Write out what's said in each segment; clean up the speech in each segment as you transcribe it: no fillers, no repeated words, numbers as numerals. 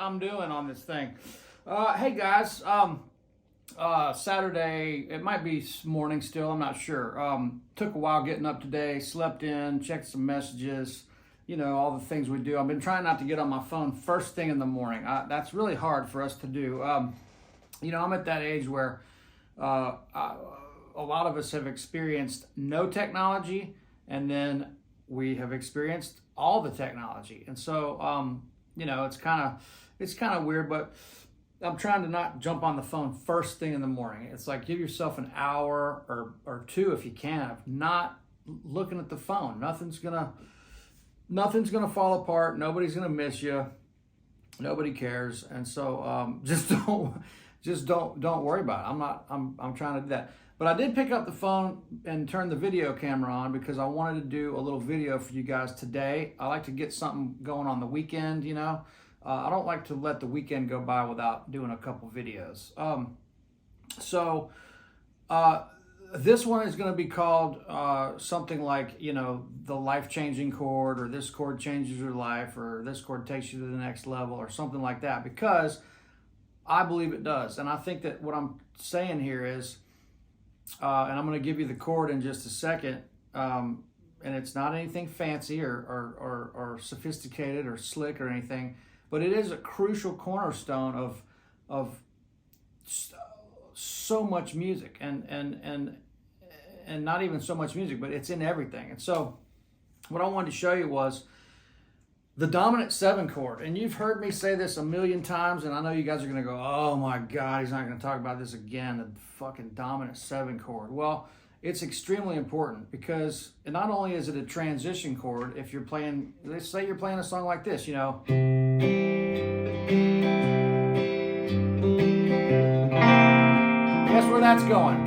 I'm doing on this thing. Hey guys, Saturday, it might be morning still, I'm not sure. Took a while getting up today, slept in, checked some messages, you know, all the things we do. I've been trying not to get on my phone first thing in the morning. That's really hard for us to do. You know, I'm at that age where a lot of us have experienced no technology, and then we have experienced all the technology. And so, you know, it's kind of weird, but I'm trying to not jump on the phone first thing in the morning. It's like, give yourself an hour or two if you can of not looking at the phone. Nothing's gonna fall apart. Nobody's gonna miss you. Nobody cares. And so just just don't worry about it. I'm trying to do that. But I did pick up the phone and turn the video camera on because I wanted to do a little video for you guys today. I like to get something going on the weekend, you know. I don't like to let the weekend go by without doing a couple videos. This one is going to be called something like, you know, the life-changing chord, or this chord changes your life, or this chord takes you to the next level, or something like that, because I believe it does. And I think that what I'm saying here is, and I'm going to give you the chord in just a second, and it's not anything fancy or sophisticated or slick or anything, but it is a crucial cornerstone of so much music, and not even so much music, but it's in everything. And so what I wanted to show you was the dominant 7 chord. And you've heard me say this a million times, and I know you guys are going to go, oh my God, he's not going to talk about this again, the fucking dominant 7 chord. Well, it's extremely important because not only is it a transition chord, if you're playing, let's say you're playing a song like this, you know. Guess where that's going?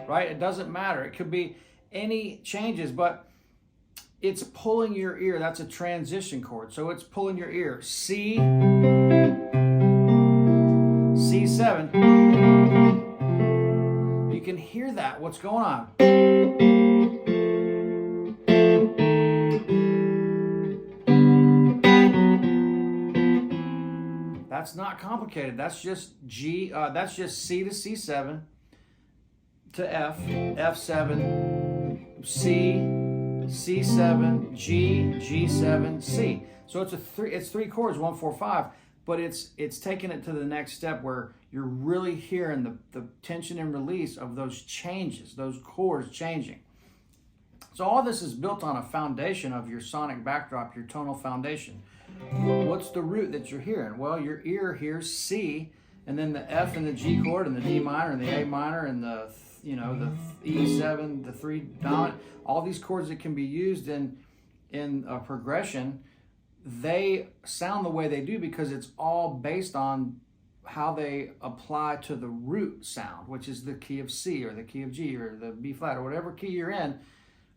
Right? It doesn't matter. It could be any changes, but it's pulling your ear. That's a transition chord. So it's pulling your ear. C, C7. You can hear that. What's going on? That's not complicated. That's just G. That's just C to C7 to F, F7, C, C7, G, G7, C. So it's three chords, 1, 4, 5, but it's taking it to the next step where you're really hearing the tension and release of those changes, those chords changing. So all this is built on a foundation of your sonic backdrop, your tonal foundation. What's the root that you're hearing? Well, your ear hears C, and then the F and the G chord, and the D minor, and the A minor, and the E7, the 3 dominant, all these chords that can be used in a progression, they sound the way they do because it's all based on how they apply to the root sound, which is the key of C or the key of G or the B flat or whatever key you're in.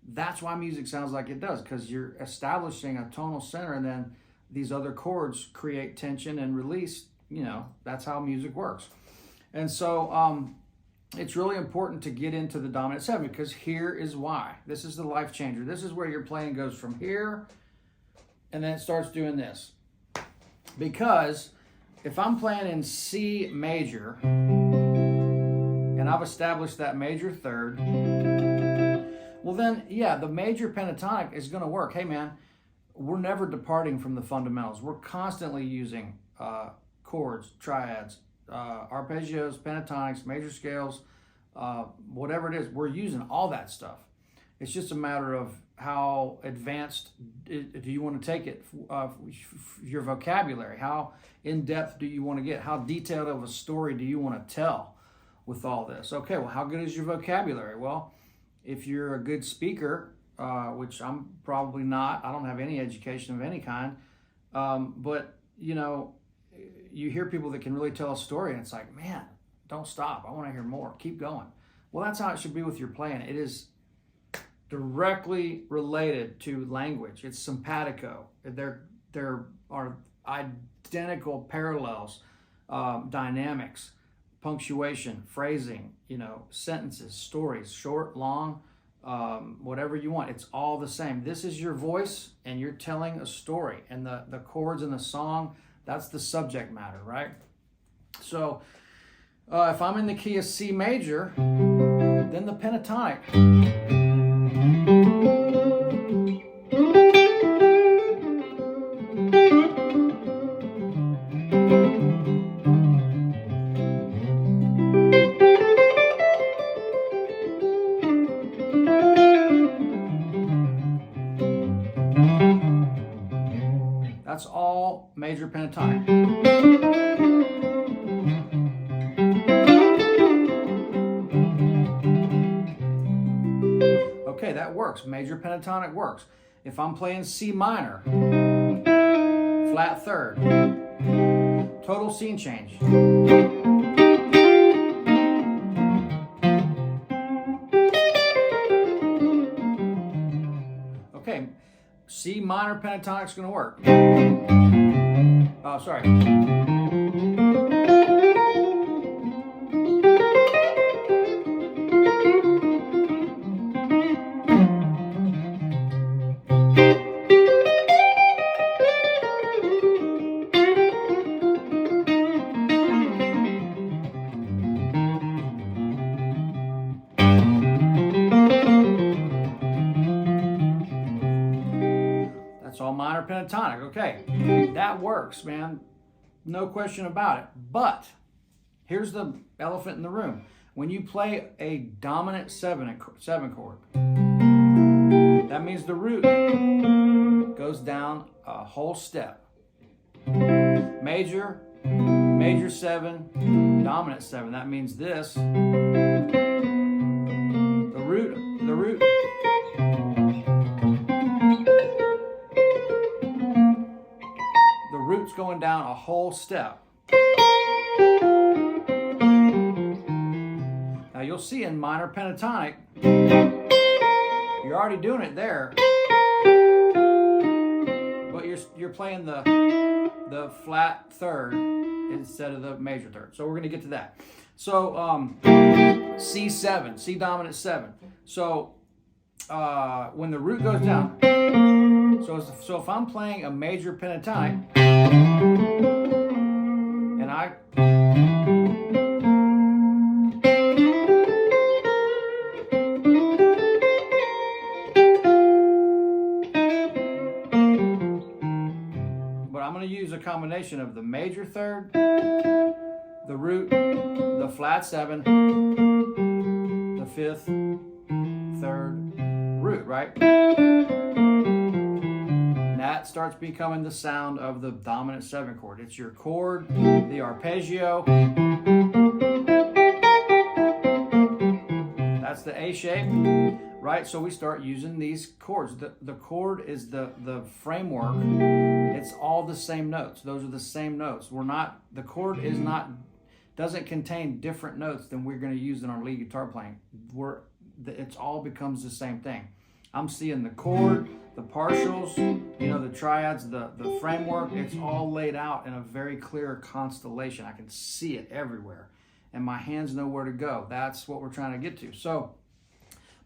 That's why music sounds like it does, because you're establishing a tonal center, and then these other chords create tension and release. You know, that's how music works. And so it's really important to get into the dominant 7, because here is why. This is the life changer. This is where your playing goes from here, and then it starts doing this. Because if I'm playing in C major, and I've established that major 3rd, well then, yeah, the major pentatonic is going to work. Hey man, we're never departing from the fundamentals. We're constantly using chords, triads, arpeggios, pentatonics, major scales, whatever it is. We're using all that stuff. It's just a matter of how advanced do you want to take it, your vocabulary. How in-depth do you want to get? How detailed of a story do you want to tell with all this? Okay, well, how good is your vocabulary? Well, if you're a good speaker, which I'm probably not, I don't have any education of any kind, but, you know, you hear people that can really tell a story, and it's like, man, don't stop. I want to hear more. Keep going. Well, that's how it should be with your playing. It is directly related to language. It's simpatico. There are identical parallels, dynamics, punctuation, phrasing, you know, sentences, stories, short, long, whatever you want. It's all the same. This is your voice, and you're telling a story, and the chords in the song, that's the subject matter, right? So if I'm in the key of C major, then the pentatonic. That's all major pentatonic. works. Major pentatonic works. If I'm playing C minor, flat third, total scene change. Okay, C minor pentatonic's going to work. Oh, sorry. That's all minor pentatonic. Okay, that works, man. No question about it. But here's the elephant in the room. When you play a dominant seven chord, that means the root goes down a whole step. Major, major seven, dominant seven. That means this. The root. The root's going down a whole step. Now you'll see in minor pentatonic, you're already doing it there, but you're playing the flat third instead of the major third. So we're going to get to that. So C7, C dominant 7. So when the root goes down, so if I'm playing a major pentatonic and I'm going to use a combination of the major third, the root, the flat 7, the fifth, third, root, right? That starts becoming the sound of the dominant 7 chord. It's your chord, the arpeggio. That's the A shape, right? So we start using these chords. The chord is the framework. It's all the same notes. Those are the same notes. The chord doesn't contain different notes than we're going to use in our lead guitar playing. It all becomes the same thing. I'm seeing the chord, the partials, the triads, the framework. It's all laid out in a very clear constellation. I can see it everywhere, and my hands know where to go. That's what we're trying to get to. So,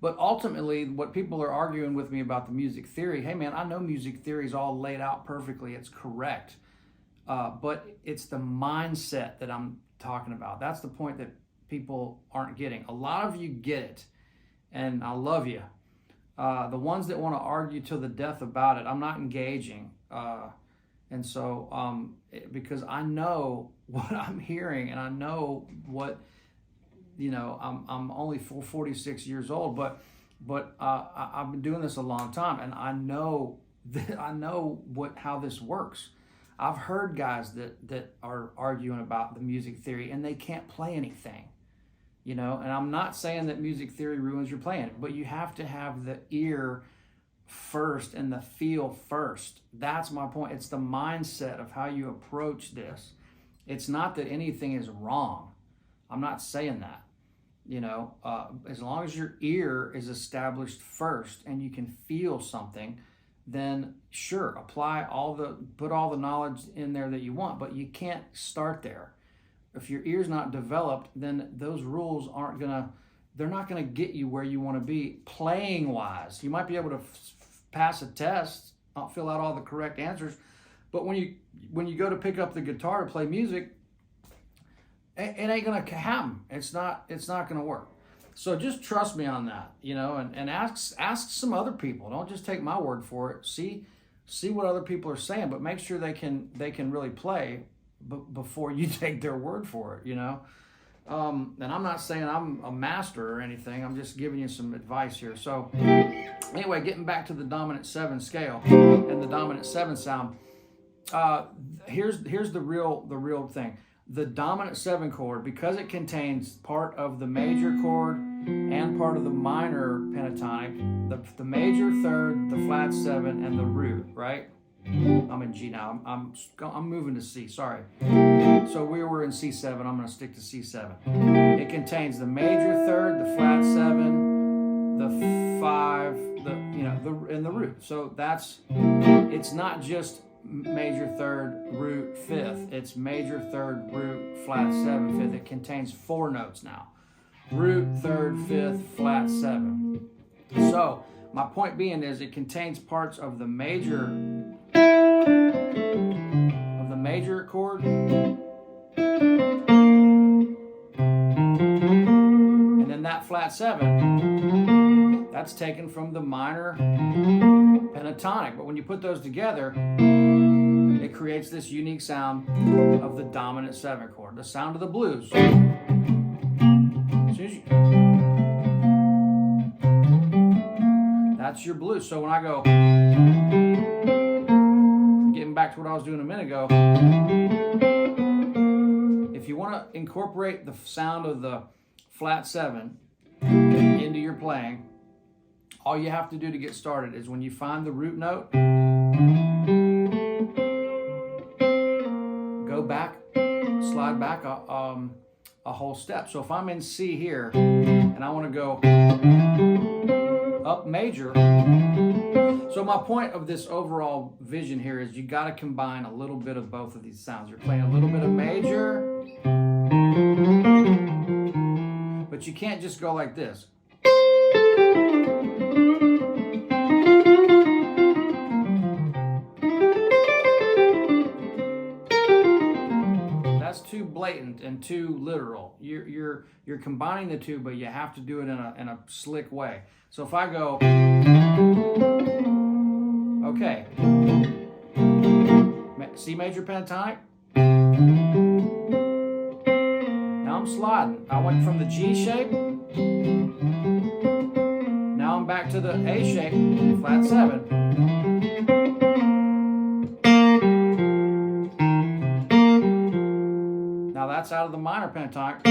but ultimately, what people are arguing with me about the music theory, hey man, I know music theory is all laid out perfectly. It's correct. But it's the mindset that I'm talking about. That's the point that people aren't getting. A lot of you get it, and I love you. The ones that want to argue to the death about it, I'm not engaging. And so, because I know what I'm hearing, and I know what, I'm only 46 years old, but I've been doing this a long time, and I know how this works. I've heard guys that are arguing about the music theory, and they can't play anything. And I'm not saying that music theory ruins your playing, but you have to have the ear first and the feel first. That's my point. It's the mindset of how you approach this. It's not that anything is wrong. I'm not saying that. As long as your ear is established first and you can feel something, then sure, put all the knowledge in there that you want, but you can't start there. If your ear's not developed, then those rules they're not gonna get you where you want to be playing wise. You might be able to pass a test, fill out all the correct answers, but when you go to pick up the guitar to play music, it ain't gonna happen. It's not gonna work. So just trust me on that, and ask some other people. Don't just take my word for it. See what other people are saying, but make sure they can really play before you take their word for it, And I'm not saying I'm a master or anything. I'm just giving you some advice here. So anyway, getting back to the dominant 7 scale and the dominant 7 sound. Here's the real thing. the dominant 7 chord, because it contains part of the major chord and part of the minor pentatonic, the major third, the flat 7, and the root, right? I'm in G now. I'm moving to C, sorry. So we were in C7. I'm going to stick to C7. It contains the major third, the flat 7, the 5, and the root. So it's not just major third, root, 5th. It's major third, root, flat 7, 5th. It contains 4 notes now. Root, 3rd, 5th, flat 7. So my point being is it contains parts of the major chord and then that flat 7, that's taken from the minor pentatonic. But when you put those together, it creates this unique sound of the dominant 7 chord, the sound of the blues. That's your blues. So when I go, getting back to what I was doing a minute ago, if you want to incorporate the sound of the flat 7 into your playing, all you have to do to get started is when you find the root note, go back, slide back a whole step. So if I'm in C here and I want to go up major, so my point of this overall vision here is you got to combine a little bit of both of these sounds. You're playing a little bit of major, but you can't just go like this. That's too blatant and too literal. You're combining the two, but you have to do it in a slick way. So if I go, okay, C major pentatonic. Now I'm sliding. I went from the G shape. Now I'm back to the A shape, flat 7. Now that's out of the minor pentatonic.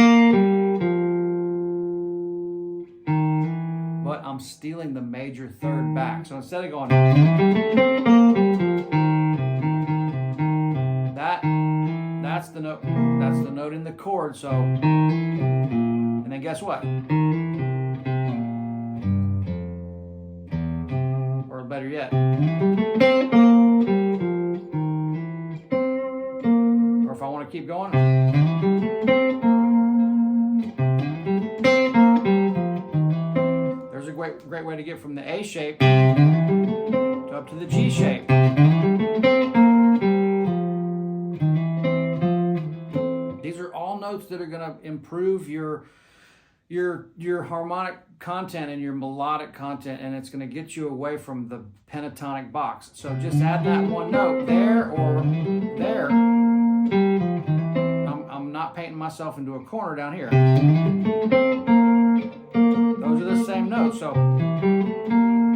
But I'm stealing the major third back. So instead of going, that's the note in the chord. So, and then guess what? Or better yet, or if I want to keep going, there's a great way to get from the A shape to up to the G shape. These are all notes that are going to improve your harmonic content and your melodic content, and it's going to get you away from the pentatonic box. So just add that one note there or there. I'm not painting myself into a corner down here. Those are the same notes. So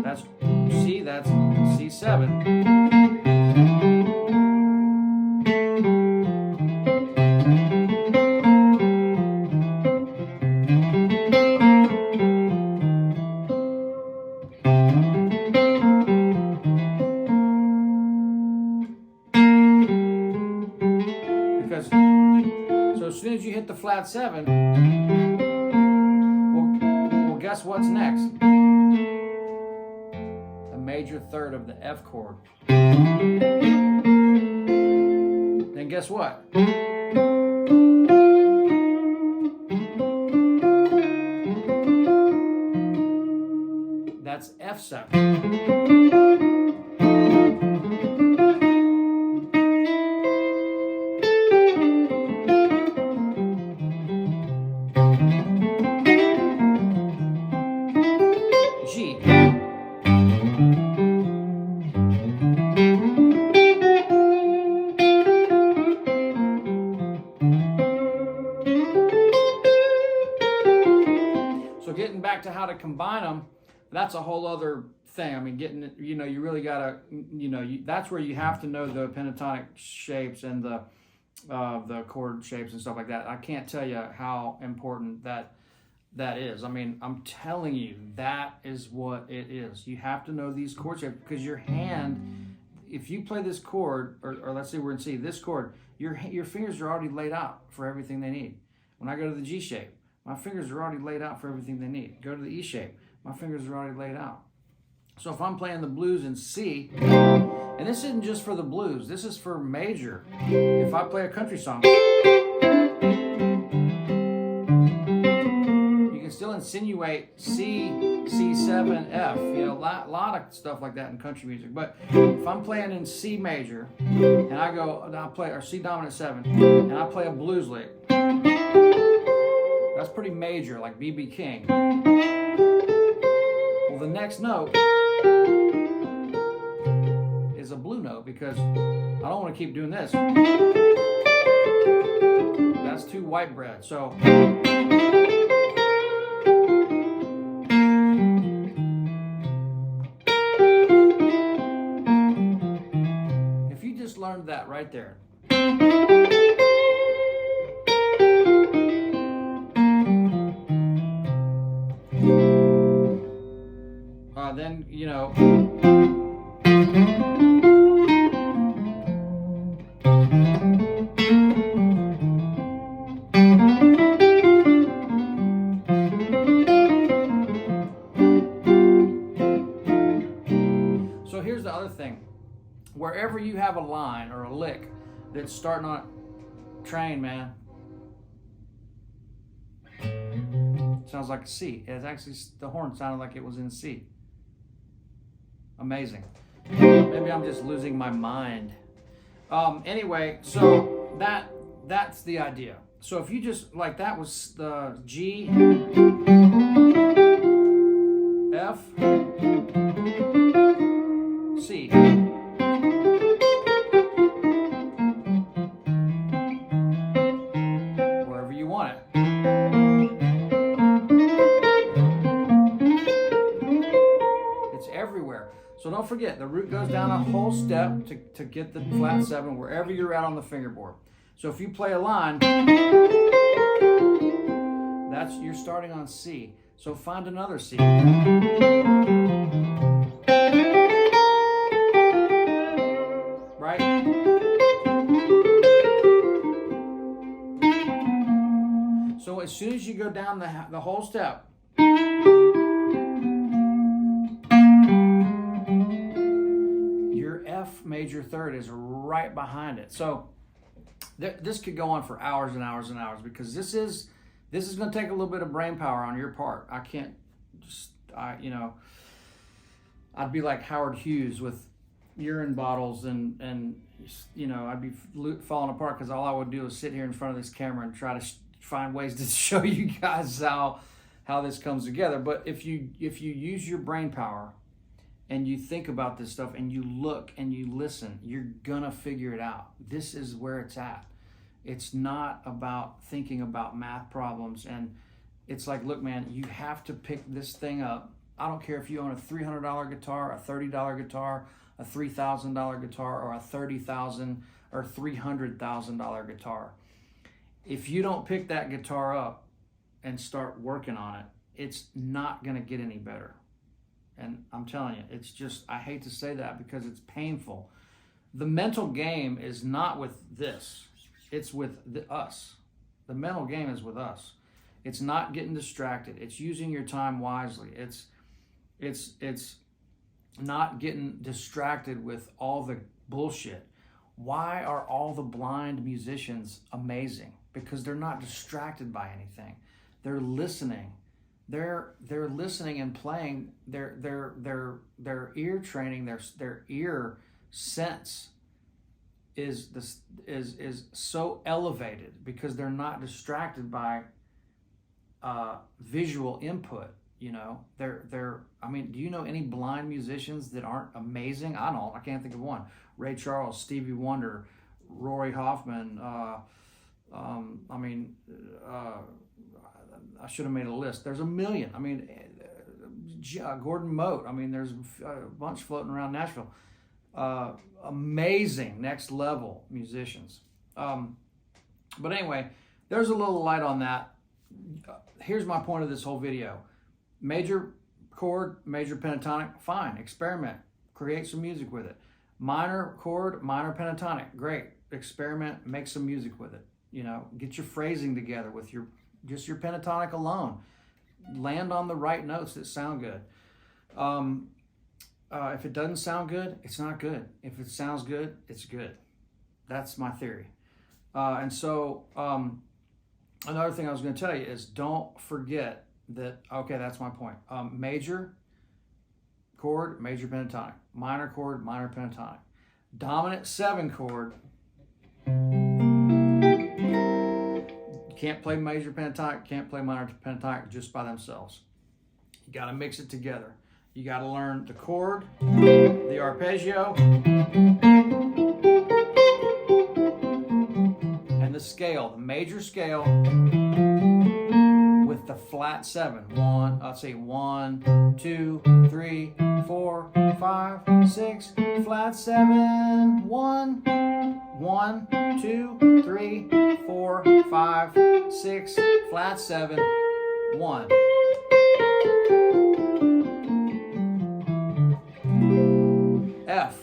that's C, that's C7. So as soon as you hit the flat 7, well, guess what's next? A major third of the F chord. Then guess what? That's F7. So getting back to how to combine them, that's a whole other thing. I mean, getting it, you really gotta, that's where you have to know the pentatonic shapes and the the chord shapes and stuff like that. I can't tell you how important that is. I mean, I'm telling you, that is what it is. You have to know these chord shapes because your hand, if you play this chord, or let's say we're in C, this chord, your fingers are already laid out for everything they need. When I go to the G shape, my fingers are already laid out for everything they need. Go to the E shape, my fingers are already laid out. So if I'm playing the blues in C, and this isn't just for the blues, this is for major. If I play a country song, you can still insinuate C, C7, F. You know, a lot of stuff like that in country music. But if I'm playing in C major, and I play, or C dominant 7, and I play a blues lick, that's pretty major, like B.B. King. Well, the next note is a blue note because I don't want to keep doing this. That's too white bread. So if you just learned that right there, then, you know, so here's the other thing. Wherever you have a line or a lick that's starting on train, man, sounds like a C. It's actually, the horn sounded like it was in C. Amazing. Maybe I'm just losing my mind. Anyway, so that's the idea. So if you just, like, that was the G, F, C. Wherever you want it. It's everywhere. So don't forget, the root goes down a whole step to get the flat 7 wherever you're at on the fingerboard. So if you play a line, you're starting on C. So find another C. Right? So as soon as you go down the whole step, F major 3rd is right behind it. So this could go on for hours and hours and hours because this is going to take a little bit of brain power on your part. I can't just, I'd be like Howard Hughes with urine bottles and you know, I'd be falling apart because all I would do is sit here in front of this camera and try to find ways to show you guys how this comes together. But if you use your brain power and you think about this stuff and you look and you listen, you're gonna figure it out. This is where it's at. It's not about thinking about math problems. And it's like, look, man, you have to pick this thing up. I don't care if you own a $300 guitar, a $30 guitar, a $3,000 guitar, or a $30,000 or $300,000 guitar. If you don't pick that guitar up and start working on it, it's not gonna get any better. And I'm telling you, it's just, I hate to say that because it's painful. The mental game is not with this. It's with us. The mental game is with us. It's not getting distracted. It's using your time wisely. It's not getting distracted with all the bullshit. Why are all the blind musicians amazing? Because they're not distracted by anything. They're listening. They're listening and playing. Their ear training, their ear sense is so elevated because they're not distracted by visual input. You know, I mean, do you know any blind musicians that aren't amazing? I can't think of one. Ray Charles, Stevie Wonder, Rory Hoffman. I should have made a list. There's a million. I mean, Gordon Mote. I mean, there's a bunch floating around Nashville. Amazing next level musicians. But anyway, there's a little light on that. Here's my point of this whole video. Major chord, major pentatonic, fine, experiment, create some music with it. Minor chord, minor pentatonic, great, experiment, make some music with it. You know, get your phrasing together with just your pentatonic alone. Land on the right notes that sound good. If it doesn't sound good, it's not good. If it sounds good, it's good. That's my theory. And so another thing I was going to tell you is don't forget that, okay, that's my point. Major chord, major pentatonic. Minor chord, minor pentatonic. Dominant 7 chord. You can't play major pentatonic, can't play minor pentatonic just by themselves. You got to mix it together. You got to learn the chord, the arpeggio, and the scale, the major scale with the flat 7. 1, 2, 3, 4, 5, 6, flat 7. 1, 2, 3, 4, 5, 6, flat 7, 1. F.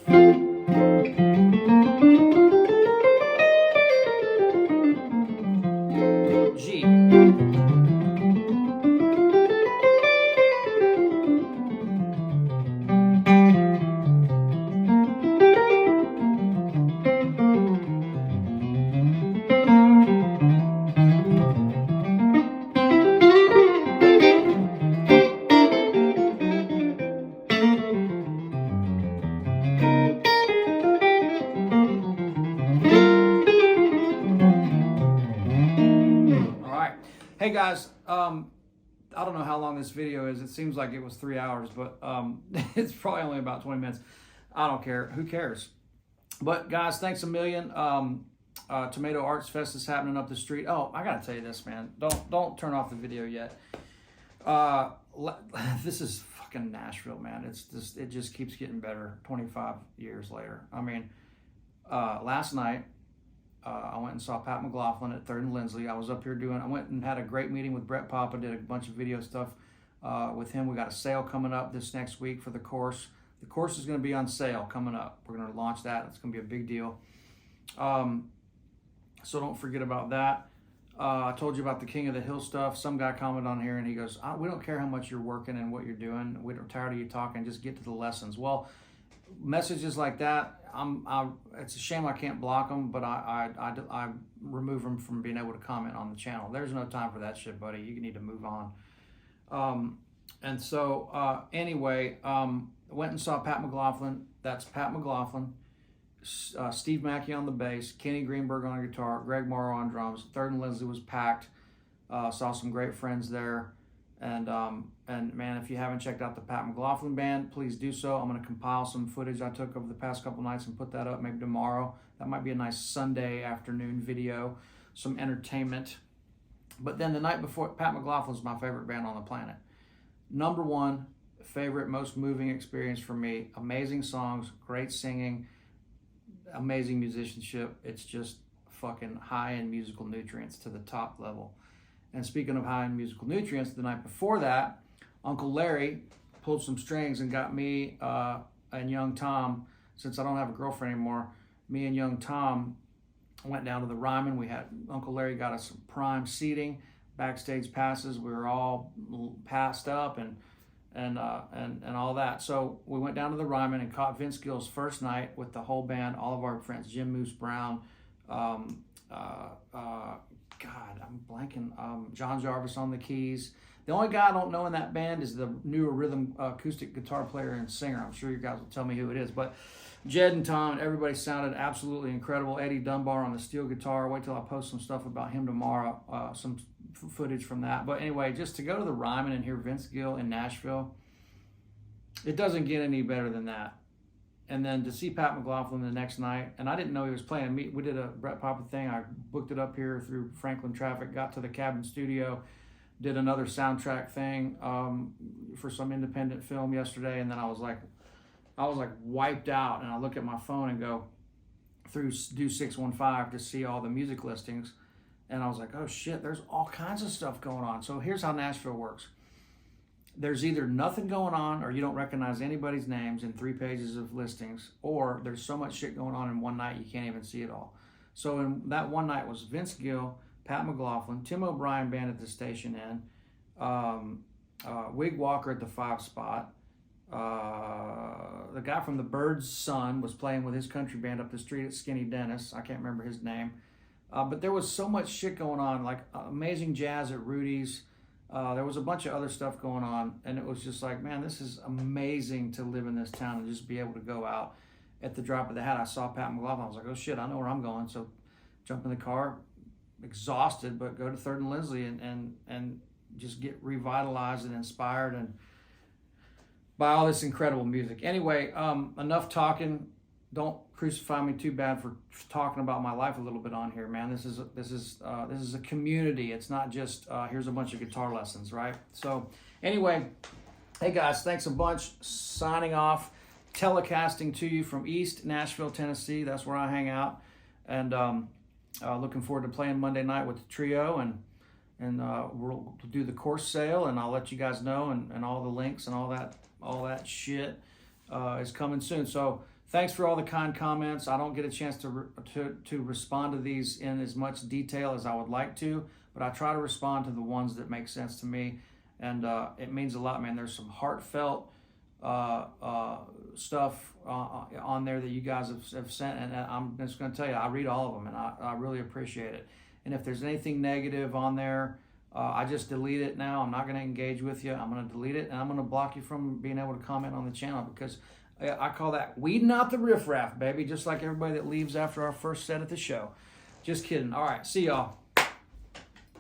G. Hey guys, I don't know how long this video is. It seems like it was 3 hours, but it's probably only about 20 minutes. I don't care. Who cares? But guys, thanks a million. Tomato Arts Fest is happening up the street. Oh, I gotta tell you this, man. Don't turn off the video yet. This is fucking Nashville, man. It just keeps getting better 25 years later. I mean, last night, I went and saw Pat McLaughlin at 3rd and Lindsley. I was up here I went and had a great meeting with Brett Papa, did a bunch of video stuff with him. We got a sale coming up this next week for the course. The course is going to be on sale coming up. We're going to launch that. It's going to be a big deal. So don't forget about that. I told you about the King of the Hill stuff. Some guy commented on here and he goes, we don't care how much you're working and what you're doing. We're tired of you talking. Just get to the lessons. Well, messages like that, it's a shame I can't block them, but I remove them from being able to comment on the channel. There's no time for that shit, buddy. You need to move on. And so anyway, went and saw Pat McLaughlin. That's Pat McLaughlin. Steve Mackey on the bass, Kenny Greenberg on guitar, Greg Morrow on drums. 3rd and Lindsley was packed. Saw some great friends there. And man, if you haven't checked out the Pat McLaughlin Band, please do so. I'm going to compile some footage I took over the past couple nights and put that up maybe tomorrow. That might be a nice Sunday afternoon video, some entertainment. But then the night before, Pat McLaughlin's my favorite band on the planet. Number 1 favorite, most moving experience for me. Amazing songs, great singing, amazing musicianship. It's just fucking high-end musical nutrients to the top level. And speaking of high-end musical nutrients, the night before that, Uncle Larry pulled some strings and got me and young Tom, since I don't have a girlfriend anymore, me and young Tom went down to the Ryman. Uncle Larry got us some prime seating, backstage passes. We were all passed up and all that. So we went down to the Ryman and caught Vince Gill's first night with the whole band, all of our friends, Jim Moose Brown, God, I'm blanking. John Jarvis on the keys. The only guy I don't know in that band is the newer rhythm acoustic guitar player and singer. I'm sure you guys will tell me who it is. But Jed and Tom and everybody sounded absolutely incredible. Eddie Dunbar on the steel guitar. Wait till I post some stuff about him tomorrow, some footage from that. But anyway, just to go to the Ryman and hear Vince Gill in Nashville, it doesn't get any better than that. And then to see Pat McLaughlin the next night, and I didn't know he was playing. We did a Brett Papa thing. I booked it up here through Franklin Traffic, got to the Cabin Studio, did another soundtrack thing for some independent film yesterday, and then I was like wiped out. And I look at my phone and go through Do 615 to see all the music listings, And I was like, oh shit, there's all kinds of stuff going on. So here's how Nashville works. There's either nothing going on or you don't recognize anybody's names in 3 pages of listings, or there's so much shit going on in one night you can't even see it all. So in that one night was Vince Gill, Pat McLaughlin, Tim O'Brien band at the Station Inn, Wig Walker at the 5 spot. The guy from the Byrds' son was playing with his country band up the street at Skinny Dennis. I can't remember his name. But there was so much shit going on, like amazing jazz at Rudy's. There was a bunch of other stuff going on, and it was just like, man, this is amazing to live in this town and just be able to go out at the drop of the hat. I saw Pat McLaughlin. I was like, oh shit, I know where I'm going. So jump in the car, exhausted, but go to 3rd and Lindsley and just get revitalized and inspired and by all this incredible music. Anyway, enough talking. Don't crucify me too bad for talking about my life a little bit on here, man. This is a community. It's not just here's a bunch of guitar lessons, right? So anyway, hey guys, thanks a bunch. Signing off, telecasting to you from East Nashville, Tennessee. That's where I hang out, and looking forward to playing Monday night with the trio, and we'll do the course sale, and I'll let you guys know, and all the links and all that shit is coming soon. So thanks for all the kind comments. I don't get a chance to respond to these in as much detail as I would like to, but I try to respond to the ones that make sense to me, and it means a lot, man. There's some heartfelt stuff on there that you guys have sent, and I'm just going to tell you, I read all of them, and I really appreciate it. And if there's anything negative on there, I just delete it now. I'm not going to engage with you. I'm going to delete it, and I'm going to block you from being able to comment on the channel, because I call that weeding out the riffraff, baby, just like everybody that leaves after our first set at the show. Just kidding. All right, see y'all.